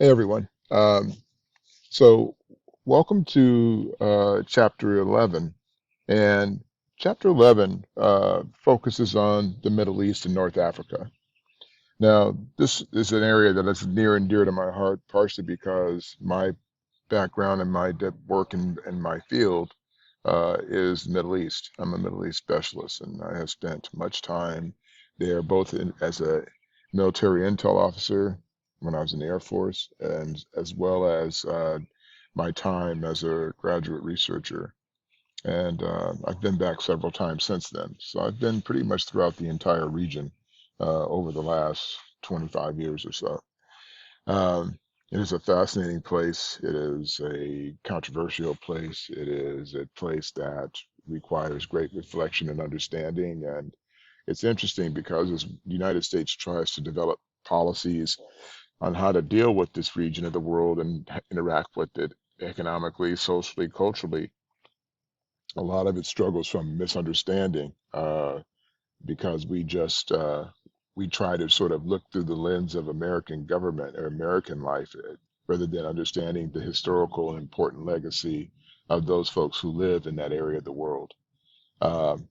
Hey everyone. So welcome to chapter 11. And chapter 11 focuses on the Middle East and North Africa. Now, this is an area that is near and dear to my heart, partially because my background and my work in my field is the Middle East. I'm a Middle East specialist, and I have spent much time there, both as a military intel officer when I was in the Air Force, and as well as my time as a graduate researcher. And I've been back several times since then. So I've been pretty much throughout the entire region over the last 25 years or so. Um, it is a fascinating place. It is a controversial place. It is a place that requires great reflection and understanding. And it's interesting because as the United States tries to develop policies on how to deal with this region of the world and interact with it economically, socially, culturally, a lot of it struggles from misunderstanding. Because we try to sort of look through the lens of American government or American life rather than understanding the historical and important legacy of those folks who live in that area of the world. Um,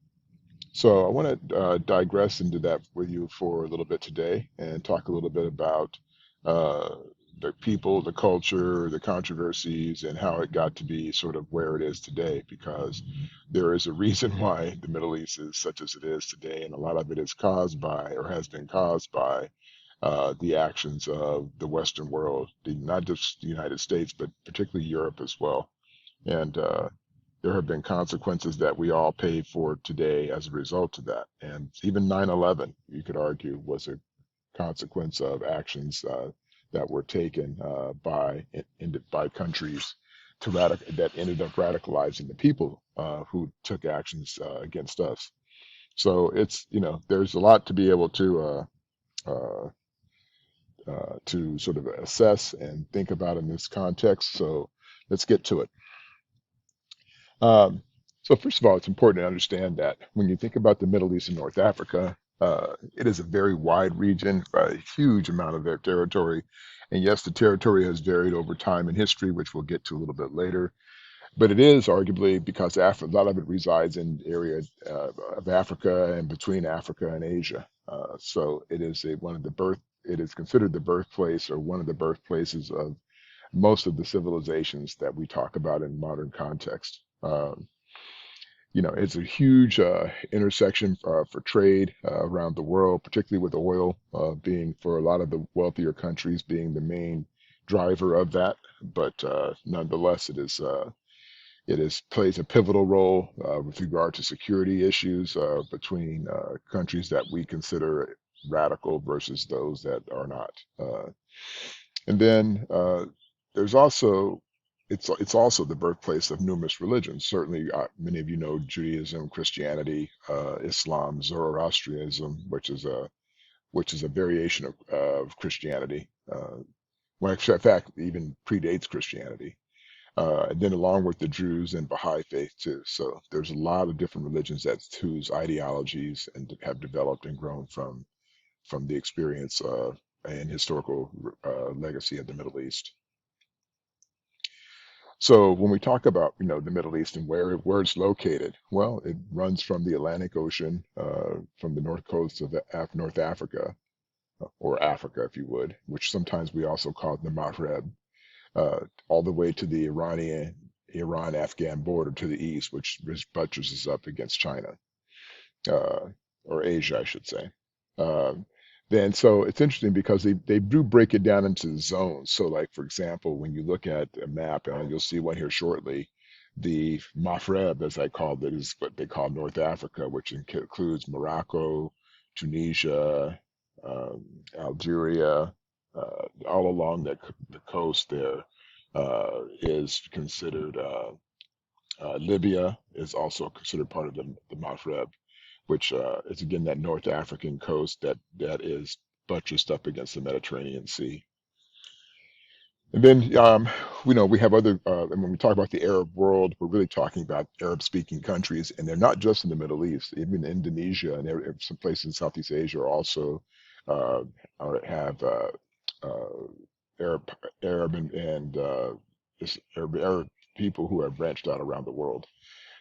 so I want to digress into that with you for a little bit today and talk a little bit about uh, the people, the culture, the controversies, and how it got to be sort of where it is today. Because there is a reason why the Middle East is such as it is today, and a lot of it is caused by or has been caused by the actions of the Western world, not just the United States, but particularly Europe as well. And there have been consequences that we all pay for today as a result of that. And even 9/11, you could argue, was a consequence of actions that were taken by countries that ended up radicalizing the people who took actions against us. So there's a lot to be able uh, to sort of assess and think about in this context. So let's get to it. Um, so first of all, it's important to understand that when you think about the Middle East and North Africa, it is a very wide region, a huge amount of their territory. And yes, the territory has varied over time in history, which we'll get to a little bit later. But it is arguably because a lot of it resides in the area of Africa and between Africa and Asia. So it is it is considered the birthplace or one of the birthplaces of most of the civilizations that we talk about in modern context. It's a huge intersection for trade around the world, particularly with oil being for a lot of the wealthier countries being the main driver of that. But nonetheless, it is plays a pivotal role with regard to security issues between countries that we consider radical versus those that are not. And then there's also it's also the birthplace of numerous religions. Certainly, many of you know Judaism, Christianity, Islam, Zoroastrianism, which is a variation of Christianity. Well, actually, in fact, even predates Christianity. And then along with the Jews and Baha'i faith too. So there's a lot of different religions that whose ideologies and have developed and grown from the experience and historical legacy of the Middle East. So when we talk about the Middle East and where it's located, well, it runs from the Atlantic Ocean, from the north coast of North Africa, or Africa, if you would, which sometimes we also call the Maghreb, all the way to the Iran-Afghan border to the east, which buttresses up against China, uh, or Asia, I should say. Um, then so it's interesting because they do break it down into zones. So like for example, when you look at a map, and you'll see one here shortly, the Maghreb, as I called it, is what they call North Africa, which includes Morocco, Tunisia, um, Algeria, all along the coast there is considered. Libya is also considered part of the Maghreb, which is again that North African coast that is buttressed up against the Mediterranean Sea. And then we have and when we talk about the Arab world, we're really talking about Arab-speaking countries, and they're not just in the Middle East. Even Indonesia and some places in Southeast Asia are also uh, have uh, Arab Arab and Arab people who have branched out around the world.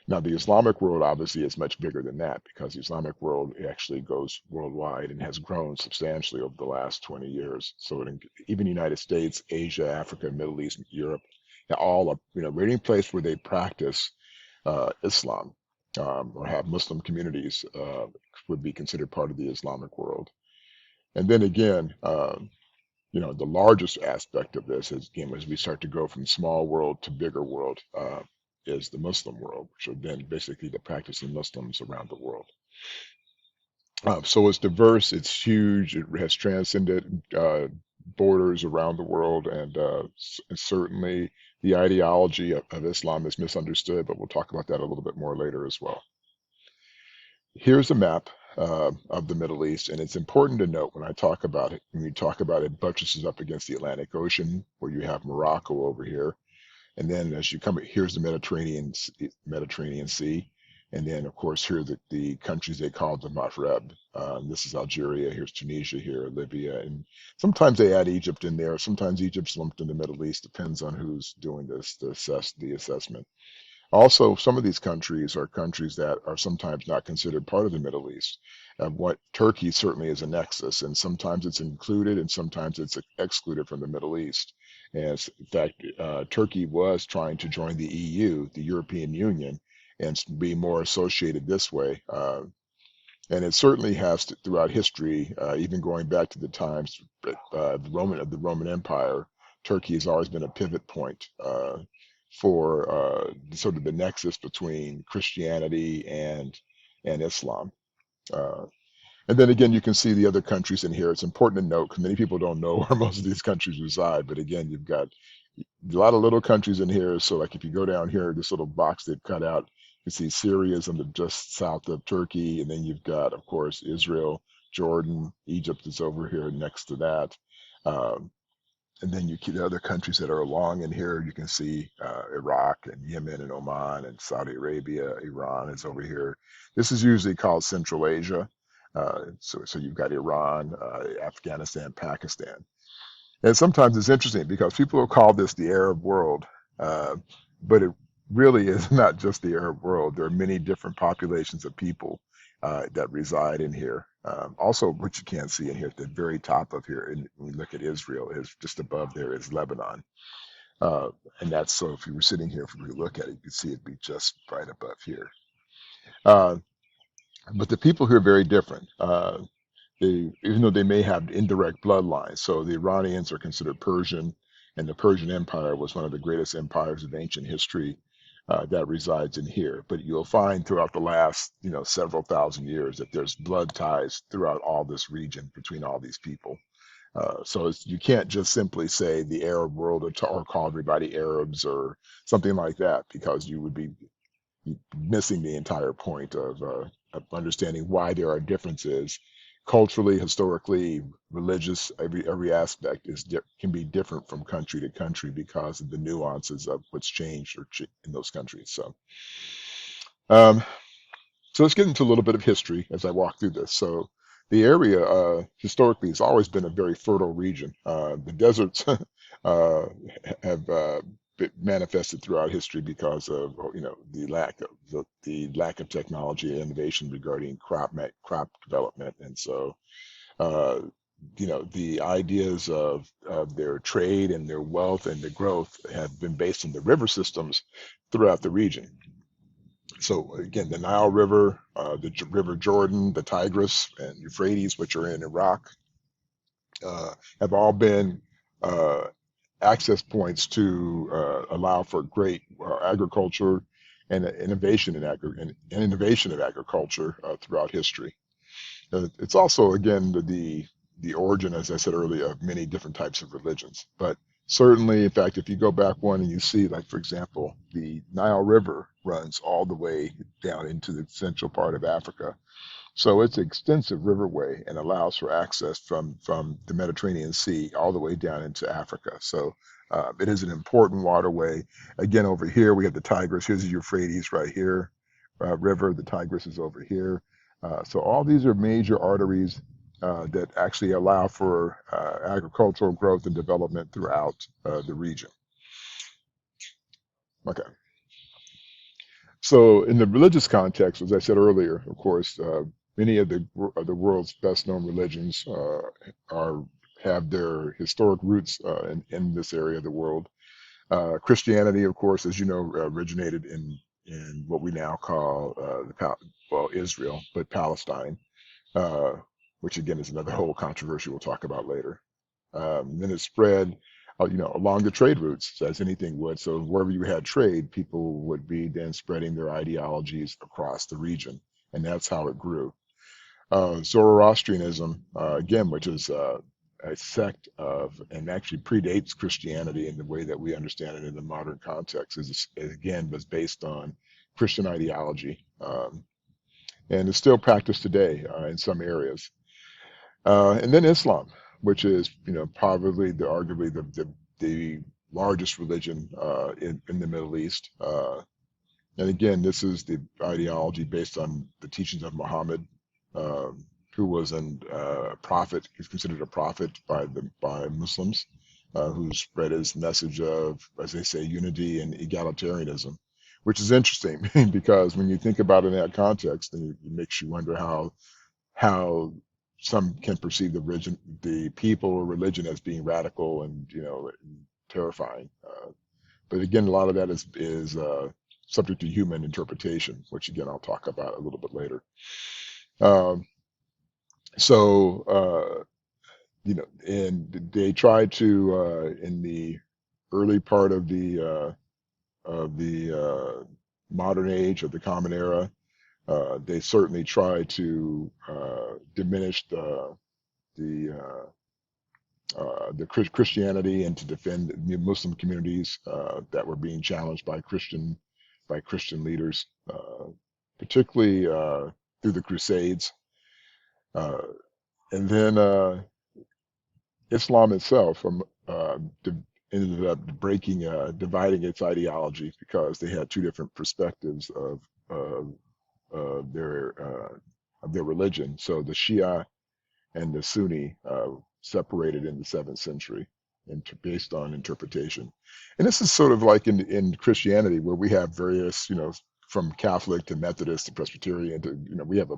Now, the Islamic world obviously is much bigger than that because the Islamic world actually goes worldwide and has grown substantially over the last 20 years. So even the United States, Asia, Africa, Middle East, Europe, all are, we're in a place where they practice Islam or have Muslim communities would be considered part of the Islamic world. And then again, the largest aspect of this is, again, as we start to go from small world to bigger world, is the Muslim world, which are then basically the practicing Muslims around the world. So it's diverse, it's huge, it has transcended borders around the world, and certainly the ideology of Islam is misunderstood, but we'll talk about that a little bit more later as well. Here's a map of the Middle East, and it's important to note when I talk about it, when we talk about it, buttresses up against the Atlantic Ocean, where you have Morocco over here, and then as you come, here's the Mediterranean Sea, and then of course here are the countries they call the Maghreb. This is Algeria. Here's Tunisia. Here, Libya, and sometimes they add Egypt in there. Sometimes Egypt's lumped in the Middle East. Depends on who's doing this, the assessment. Also, some of these countries are countries that are sometimes not considered part of the Middle East. What Turkey certainly is a nexus, and sometimes it's included and sometimes it's excluded from the Middle East. And in fact, Turkey was trying to join the EU, the European Union, and be more associated this way. And it certainly has throughout history, even going back to the times of the Roman Empire. Turkey has always been a pivot point for sort of the nexus between Christianity and Islam. Uh, and then again, you can see the other countries in here. It's important to note because many people don't know where most of these countries reside. But again, you've got a lot of little countries in here. So like if you go down here, this little box they've cut out, you see Syria is on the just south of Turkey. And then you've got, of course, Israel, Jordan, Egypt is over here next to that. Um, and then the other countries that are along in here, you can see Iraq and Yemen and Oman and Saudi Arabia, Iran is over here. This is usually called Central Asia. So you've got Iran, Afghanistan, Pakistan. And sometimes it's interesting because people will call this the Arab world, uh, but it really is not just the Arab world. There are many different populations of people that reside in here. Also, what you can see in here at the very top of here, and when we look at Israel, is just above there is Lebanon. Uh, and that's so if you were sitting here, if we look at it, you could see it be just right above here. Uh, but the people here are very different. Even though they may have indirect bloodlines. So the Iranians are considered Persian, and the Persian Empire was one of the greatest empires of ancient history that resides in here. But you'll find throughout the last, several thousand years that there's blood ties throughout all this region between all these people. You can't just simply say the Arab world or call everybody Arabs or something like that because you would be missing the entire point of understanding why there are differences culturally, historically, religious. Every aspect can be different from country to country because of the nuances of what's changed in those countries. Um, so let's get into a little bit of history as I walk through this. So the area historically has always been a very fertile region. The deserts have manifested throughout history because of the lack of technology and innovation regarding crop development, and so uh, the ideas of their trade and their wealth and their growth have been based on the river systems throughout the region. So again, the Nile River, River Jordan, the Tigris, and Euphrates, which are in Iraq, have all been uh, access points to allow for great agriculture and innovation of agriculture throughout history. It's also again the origin, as I said earlier, of many different types of religions. But certainly, in fact, if you go back one and you see, like for example, the Nile River runs all the way down into the central part of Africa, so it's an extensive riverway and allows for access from the Mediterranean Sea all the way down into Africa. So it is an important waterway. Again, over here we have the Tigris. Here's the Euphrates right here, river. The Tigris is over here. So all these are major arteries that actually allow for agricultural growth and development throughout the region. Okay. So, in the religious context, as I said earlier, of course, many of the world's best-known religions are have their historic roots in this area of the world. Christianity, of course, as you know, originated in what we now call Israel, but Palestine, uh, which again is another whole controversy we'll talk about later. Then it spread, along the trade routes, as anything would. So wherever you had trade, people would be then spreading their ideologies across the region, and that's how it grew. Zoroastrianism, again, which is a sect of, and actually predates Christianity in the way that we understand it in the modern context, is again was based on Christian ideology, and is still practiced today in some areas. And then Islam, which is probably arguably the largest religion in the Middle East. And again, this is the ideology based on the teachings of Muhammad, um, who was a prophet. He's considered a prophet by Muslims, who spread his message of, as they say, unity and egalitarianism, which is interesting because when you think about it in that context, then it makes you wonder how some can perceive the people or religion as being radical and and terrifying. But again, a lot of that is subject to human interpretation, which again I'll talk about a little bit later. Um, so and they tried to in the early part of the modern age of the Common Era. They certainly tried to diminish the Christianity and to defend the Muslim communities that were being challenged by Christian leaders, particularly through the Crusades, uh, and then Islam itself ended up dividing its ideology because they had two different perspectives of, of their religion. So the Shia and the Sunni separated in the seventh century, based on interpretation. And this is sort of like in Christianity, where we have various, from Catholic to Methodist to Presbyterian to, we have a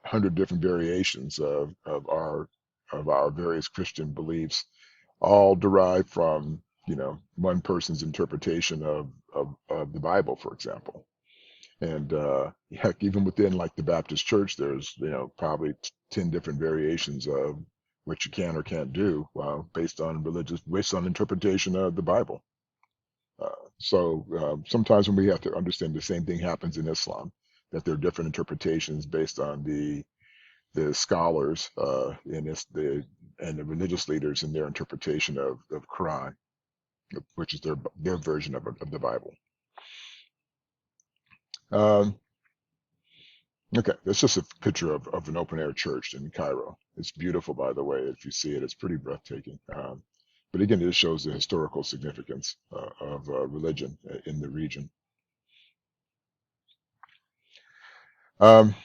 hundred different variations of our various Christian beliefs, all derived from, one person's interpretation of the Bible, for example. And heck, even within like the Baptist church, there's probably 10 different variations of what you can or can't do, based on interpretation of the Bible. So sometimes when we have to understand the same thing happens in Islam, that there are different interpretations based on the scholars and the religious leaders in their interpretation of Quran, which is their version of the Bible. Um, Okay, that's just a picture of an open air church in Cairo. It's beautiful, by the way. If you see it, it's pretty breathtaking. But again, it just shows the historical significance of religion in the region. Um,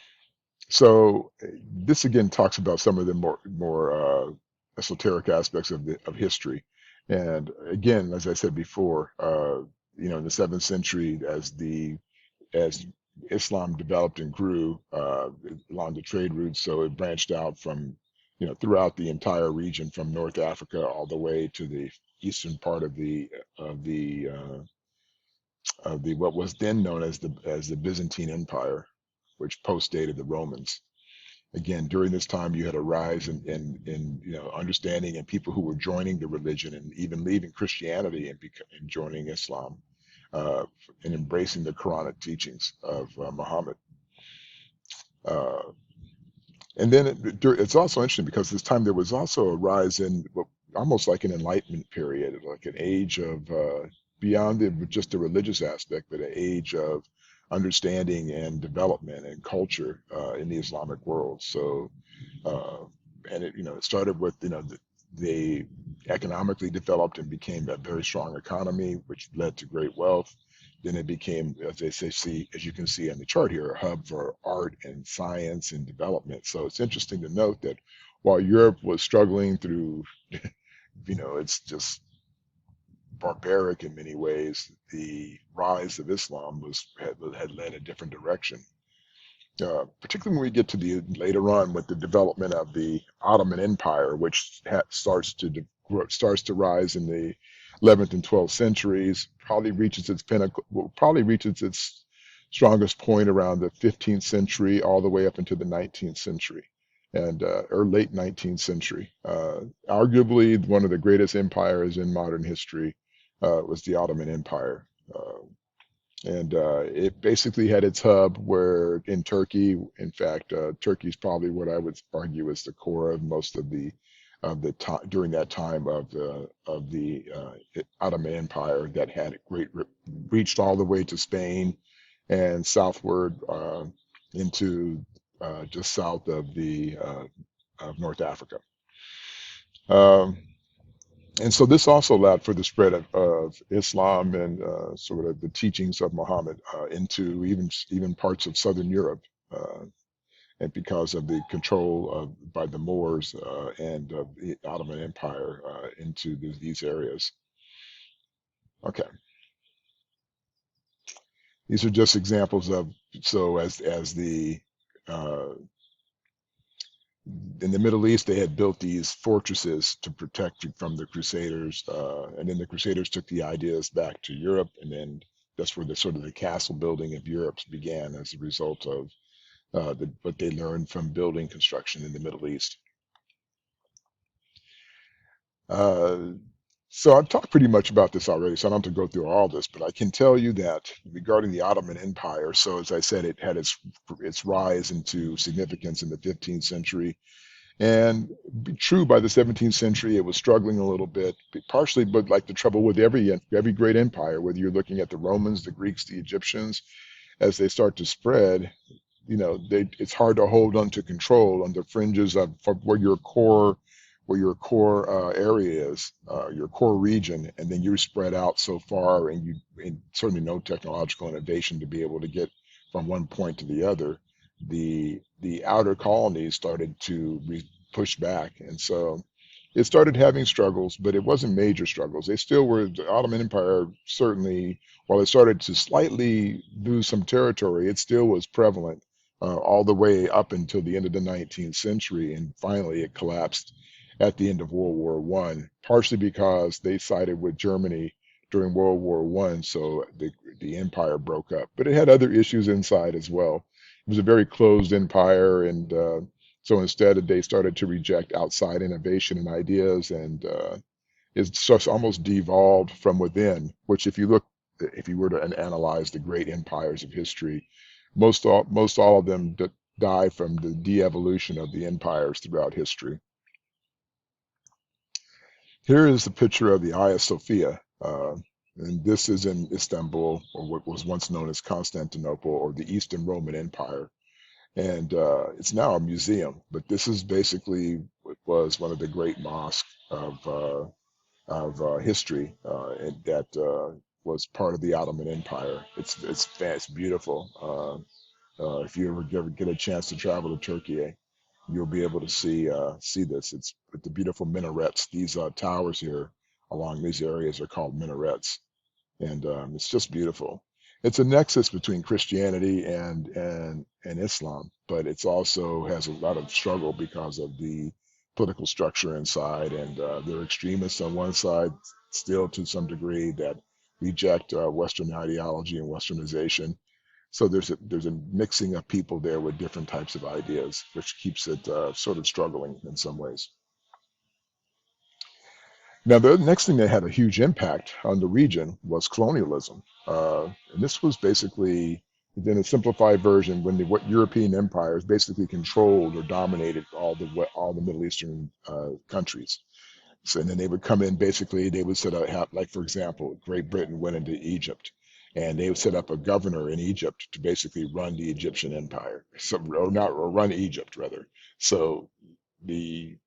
so this again talks about some of the more esoteric aspects of history. And again, as I said before, in the seventh century, as Islam developed and grew along the trade routes, so it branched out from, throughout the entire region, from North Africa all the way to the eastern part of the what was then known as the Byzantine Empire, which postdated the Romans. Again, during this time, you had a rise in understanding and people who were joining the religion and even leaving Christianity and joining Islam, uh, and embracing the Quranic teachings of Muhammad. Uh, and then it's also interesting because this time there was also a rise in almost like an enlightenment period, like an age of beyond just the religious aspect, but an age of understanding and development and culture in the Islamic world. So, uh, and it started with they economically developed and became a very strong economy, which led to great wealth. then it became, as they say, as you can see on the chart here, a hub for art and science and development. So it's interesting to note that while Europe was struggling through, it's just barbaric in many ways, the rise of Islam had led a different direction. Particularly when we get to the later on with the development of the Ottoman Empire, which starts to rise in the 11th and 12th centuries, probably reaches its pinnacle, probably reaches its strongest point around the 15th century, all the way up into the 19th century, and or late 19th century. Arguably one of the greatest empires in modern history was the Ottoman Empire. And it basically had its hub where in Turkey, in fact, Turkey is probably what I would argue is the core of most of the time during that time of the Ottoman Empire that had reached all the way to Spain and southward into just south of the of North Africa. Um, and so this also allowed for the spread of Islam and sort of the teachings of Muhammad into even parts of Southern Europe, and because of the control by the Moors and the Ottoman Empire into these areas. Okay, these are just examples of so as the uh, in the Middle East, they had built these fortresses to protect you from the Crusaders, and then the Crusaders took the ideas back to Europe, and then that's where the sort of the castle building of Europe began as a result of what they learned from building construction in the Middle East. Uh, so I've talked pretty much about this already, so I don't have to go through all this, but I can tell you that regarding the Ottoman Empire, so as I said, it had its rise into significance in the 15th century. And true, by the 17th century, it was struggling a little bit, partially, but like the trouble with every great empire, whether you're looking at the Romans, the Greeks, the Egyptians, as they start to spread, it's hard to hold on to control on the fringes of where your core area is, your core region, and then you're spread out so far, and certainly no technological innovation to be able to get from one point to the other. The outer colonies started to push back, and so it started having struggles, but it wasn't major struggles. They still were the Ottoman Empire. Certainly, while it started to slightly lose some territory, it still was prevalent all the way up until the end of the 19th century, and finally it collapsed at the end of World War One, partially because they sided with Germany during World War One, so the empire broke up. But it had other issues inside as well. It was a very closed empire, and so instead they started to reject outside innovation and ideas, and it's just almost devolved from within. Which, if you were to analyze the great empires of history, most all of them die from the de-evolution of the empires throughout history. Here is the picture of the Hagia Sophia, and this is in Istanbul, or what was once known as Constantinople, or the Eastern Roman Empire. And it's now a museum, but this is basically what was one of the great mosques of history, and that was part of the Ottoman Empire. It's beautiful. If you ever get a chance to travel to Turkey, you'll be able to see this. It's with the beautiful minarets. These towers here along these areas are called minarets, and it's just beautiful. It's a nexus between Christianity and Islam, but it's also has a lot of struggle because of the political structure inside, and there are extremists on one side still to some degree that reject Western ideology and Westernization. So there's a mixing of people there with different types of ideas, which keeps it sort of struggling in some ways. Now, the next thing that had a huge impact on the region was colonialism. And this was basically, in a simplified version, when what European empires basically controlled or dominated all the Middle Eastern countries. So, and then they would come in, basically, they would set up, like, for example, Great Britain went into Egypt, and they would set up a governor in Egypt to basically run the Egyptian empire, or run Egypt, rather. So the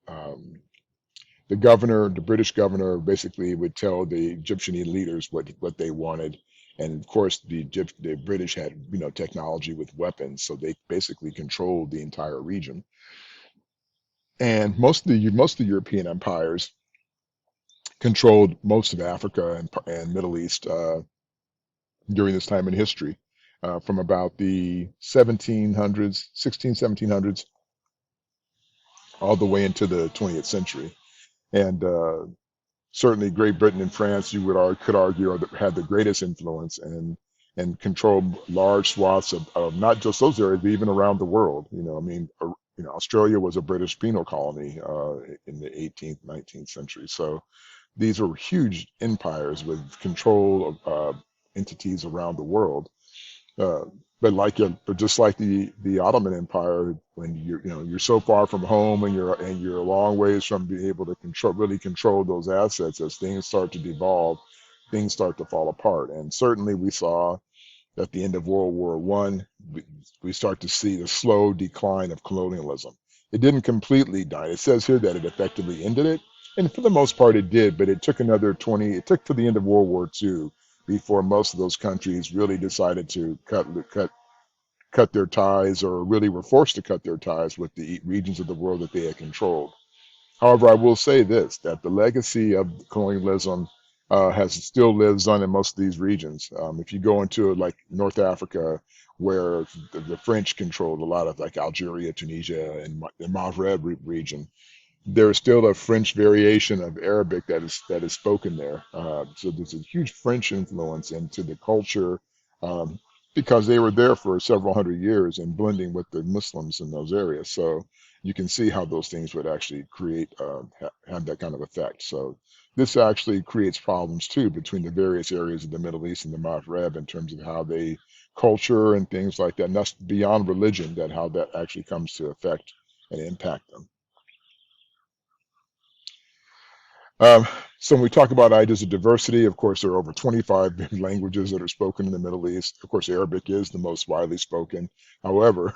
um, the British governor, basically would tell the Egyptian leaders what they wanted, And of course, the British had technology with weapons, so they basically controlled the entire region. And most of the European empires controlled most of Africa and Middle East during this time in history, from about the 1700s, 1700s, all the way into the 20th century. And certainly Great Britain and France, you could argue, had the greatest influence and controlled large swaths of not just those areas, but even around the world. I mean, Australia was a British penal colony in the 18th, 19th century. So these were huge empires with control of entities around the world. Uh, but just like the Ottoman Empire, when you're so far from home and you're a long ways from being able to really control those assets, as things start to devolve, things start to fall apart. And certainly we saw at the end of World War One, we start to see the slow decline of colonialism. It didn't completely die. It says here that it effectively ended it, and for the most part it did, but it took another 20, it took to the end of World War Two before most of those countries really decided to cut their ties, or really were forced to cut their ties with the regions of the world that they had controlled. However, I will say this, that the legacy of colonialism has still lives on in most of these regions. If you go into like North Africa, where the French controlled a lot of like Algeria, Tunisia, and the Maghreb region, there is still a French variation of Arabic that is spoken there. So there's a huge French influence into the culture, um, because they were there for several hundred years and blending with the Muslims in those areas. So you can see how those things would actually have that kind of effect. So this actually creates problems too between the various areas of the Middle East and the Maghreb in terms of how they culture and things like that. And that's beyond religion, that how that actually comes to affect and impact them. Um, so when we talk about ideas of diversity, of course, there are over 25 languages that are spoken in the Middle East. Of course, Arabic is the most widely spoken. However,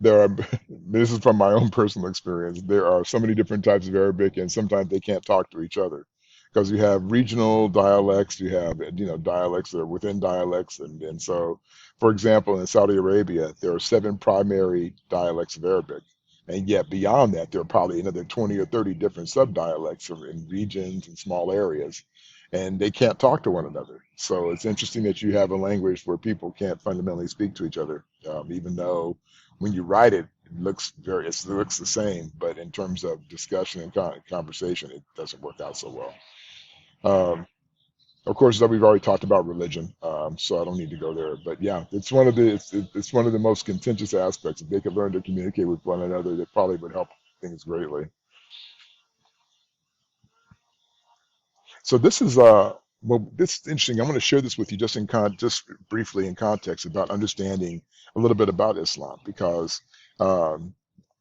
there are, this is from my own personal experience, there are so many different types of Arabic, and sometimes they can't talk to each other because you have regional dialects, you have, dialects that are within dialects. And so, for example, in Saudi Arabia, there are seven primary dialects of Arabic. And yet beyond that, there are probably another 20 or 30 different subdialects in regions and small areas, and they can't talk to one another. So it's interesting that you have a language where people can't fundamentally speak to each other, even though when you write it, it looks the same, but in terms of discussion and conversation, it doesn't work out so well. Um, of course, that we've already talked about religion, so I don't need to go there. But yeah, it's one of the most contentious aspects. If they could learn to communicate with one another, that probably would help things greatly. So this is this is interesting. I'm going to share this with you just briefly in context about understanding a little bit about Islam, because um,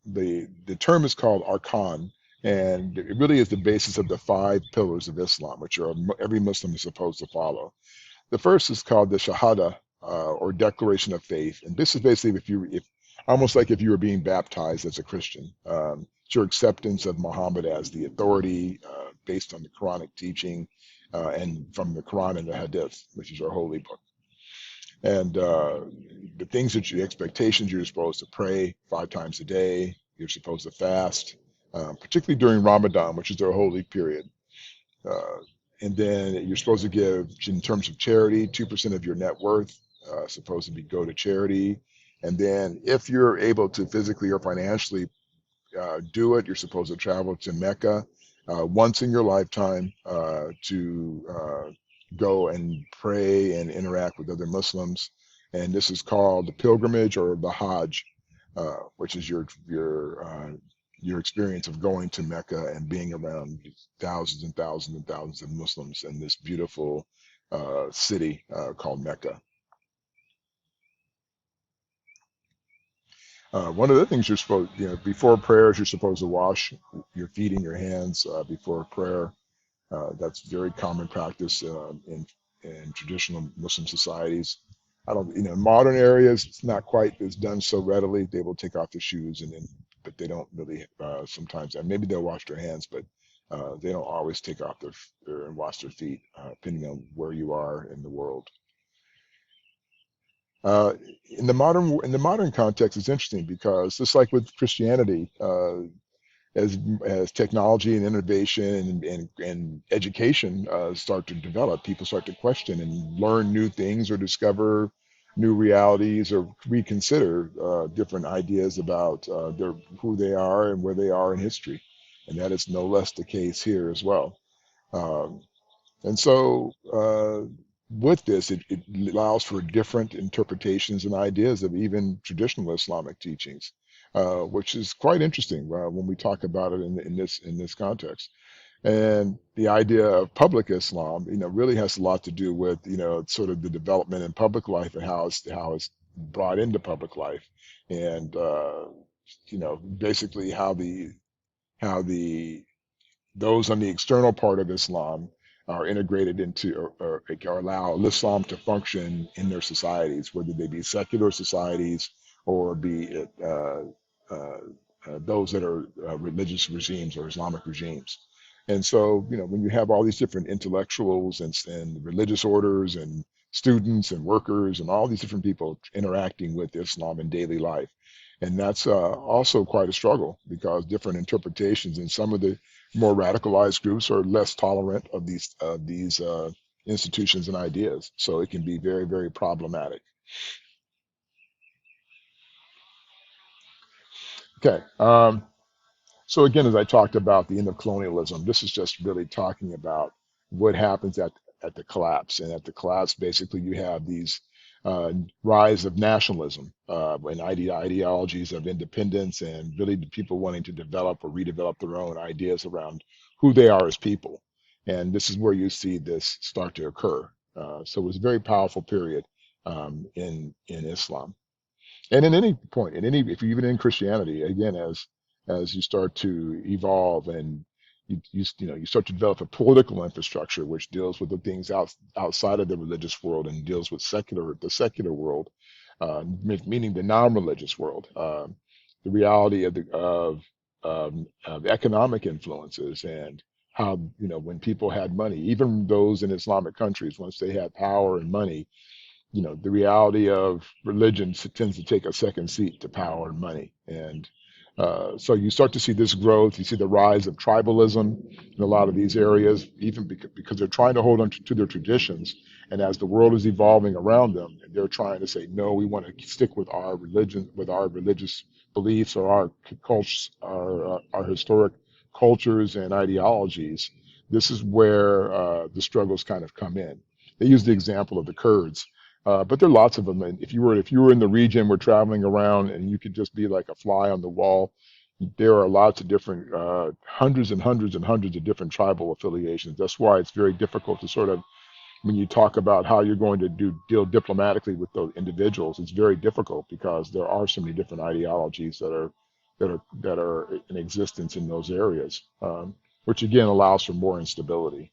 the term is called arkan, and it really is the basis of the five pillars of Islam, which every Muslim is supposed to follow. The first is called the Shahada, or Declaration of Faith, and this is basically if almost like if you were being baptized as a Christian. It's your acceptance of Muhammad as the authority, based on the Quranic teaching, and from the Quran and the Hadith, which is our holy book. And the things expectations, you're supposed to pray 5 times a day. You're supposed to fast, particularly during Ramadan, which is their holy period. Uh, and then you're supposed to give, in terms of charity, 2% of your net worth, supposed to go to charity. And then if you're able to physically or financially do it, you're supposed to travel to Mecca once in your lifetime, to go and pray and interact with other Muslims. And this is called the pilgrimage or the Hajj, which is your experience of going to Mecca and being around thousands and thousands and thousands of Muslims in this beautiful city called Mecca. One of the things you're supposed, before prayers, you're supposed to wash your feet and your hands before prayer. That's very common practice in traditional Muslim societies. I don't, in modern areas, it's not quite as done so readily. They will take off their shoes, but they don't really sometimes. And maybe they'll wash their hands, but they don't always take off and wash their feet, depending on where you are in the world. Uh, in the modern context, it's interesting because just like with Christianity, as technology and innovation and education start to develop, people start to question and learn new things or discover new realities or reconsider different ideas about who they are and where they are in history. And that is no less the case here as well. Um, and so, with this, it allows for different interpretations and ideas of even traditional Islamic teachings, which is quite interesting when we talk about it in this context. And the idea of public Islam, really has a lot to do with, sort of the development in public life and how it's brought into public life, and basically how the those on the external part of Islam are integrated into or allow Islam to function in their societies, whether they be secular societies or be uh, those that are religious regimes or Islamic regimes. And so, when you have all these different intellectuals and religious orders and students and workers and all these different people interacting with Islam in daily life, and that's also quite a struggle because different interpretations and some of the more radicalized groups are less tolerant of these institutions and ideas. So it can be very, very problematic. Okay. So again, as I talked about the end of colonialism, this is just really talking about what happens at the collapse. And at the collapse, basically, you have these rise of nationalism and ideologies of independence, and really the people wanting to develop or redevelop their own ideas around who they are as people. And this is where you see this start to occur. So it was a very powerful period in Islam, and in any point, in any, if you even in Christianity, again, as you start to evolve and you start to develop a political infrastructure which deals with the things outside of the religious world and deals with the secular world, meaning the non-religious world, the reality of economic influences and how, when people had money, even those in Islamic countries, once they had power and money, the reality of religion tends to take a second seat to power and money. And so you start to see this growth. You see the rise of tribalism in a lot of these areas, even because they're trying to hold on to their traditions. And as the world is evolving around them, they're trying to say, no, we want to stick with our religion, with our religious beliefs or our cultures, our historic cultures and ideologies. This is where the struggles kind of come in. They use the example of the Kurds, but there are lots of them. And if you were in the region, we're traveling around, and you could just be like a fly on the wall. There are lots of different, hundreds and hundreds and hundreds of different tribal affiliations. That's why it's very difficult to sort of, when you talk about how you're going to deal diplomatically with those individuals, it's very difficult because there are so many different ideologies that are in existence in those areas, which again allows for more instability.